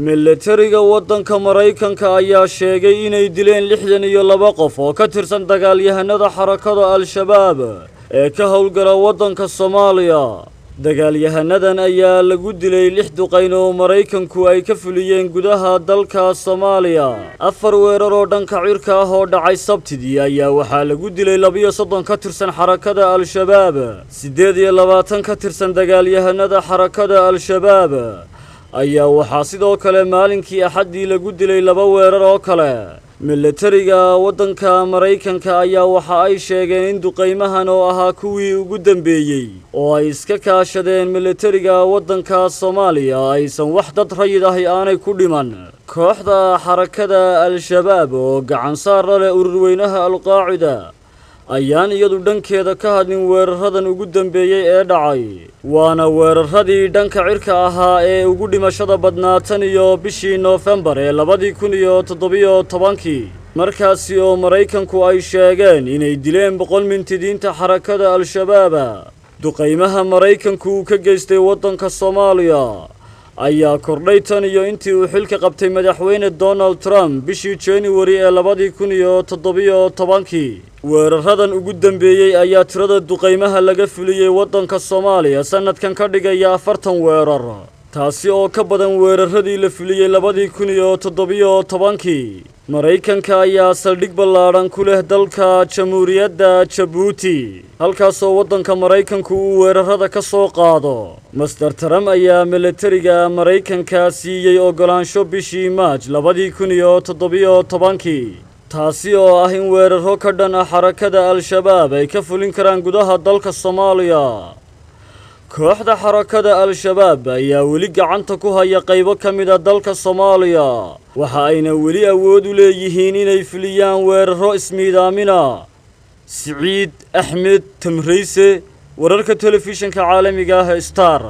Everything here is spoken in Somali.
Militariga waddanka Mareykanka ayaa sheegay inay dileen 62 qof oo ka tirsan dagaalyahanada xarakada Al-Shabaab ee ka howlgala waddanka Soomaaliya. Dagaalyahanadan ayaa lagu dilay 6 duqeyn oo Mareykanku ay ka fuliyeen gudaha dalka Soomaaliya. 4 weerar oo dhanka cirka ah oo dhacay Sabtidii ayaa waxaa lagu dilay 32 ka tirsan xarakada Al-Shabaab, 28 ka tirsan dagaalyahanada xarakada Al-Shabaab. ayaa waxaa sidoo kale maalinkii Axadii lagu dilay 2 weerar oo kale. Militariga waddanka Mareykanka ayaa waxa ay sheegeen in duqeymahan oo ahaa kuwii ugu dambeeyay oo ay iska kaashadeen militariga waddanka Soomaaliya aysan wax dad rayid ah aanay ku dhiman. Kooxda xarakada Al-Shabaab oo gacan saar leh ururweynaha Al-Qaacida ayaan iyadu dhankeeda ka hadlin weeraradan ugu dambeeyay ee dhacay, waana weeraradii dhanka cirka ahaa ee ugu dhimashada badnaa tan iyo bishii Noofembar ee 2017 markaasi oo Mareykanku ay sheegeen inay dileen 100 mintidiinta xarakada Al-Shabaab. Duqeymaha Mareykanku ka geystay waddanka Soomaaliya ayaa kordhay tan iyo intii uu xilka qabtay madaxweyne Donald Trump bishii January ee 2017. weeraradan ugu dambeeyay ayaa tirada duqeymaha laga fuliyay waddanka Soomaaliya sanadkan ka dhigaya 40 weerar, taasi oo ka badan weeraradii la fuliyay 2017. Mareykanka ayaa saldhig ballaaran ku leh dalka Jamhuuriyadda Djibouti, halkaas oo waddanka Mareykanku uu weerarada ka soo qaado. Mr. Trump ayaa militariga Mareykanka siiyay ogolaansho bishii March 2017, taasi oo ah in weeraro ka dhan ah xarakada Al-Shabaab ay ka fulin karaan gudaha dalka Soomaaliya. Kooxda xarakada Al-Shabaab ayaa weli gacanta ku haya qaybo ka mid ah dalka Soomaaliya, waxa ayna weli awood u leeyihiin inay fuliyaan weeraro ismiidaamina. Siciid Axmed Tamriise, wararka telefishinka caalamiga ah Star.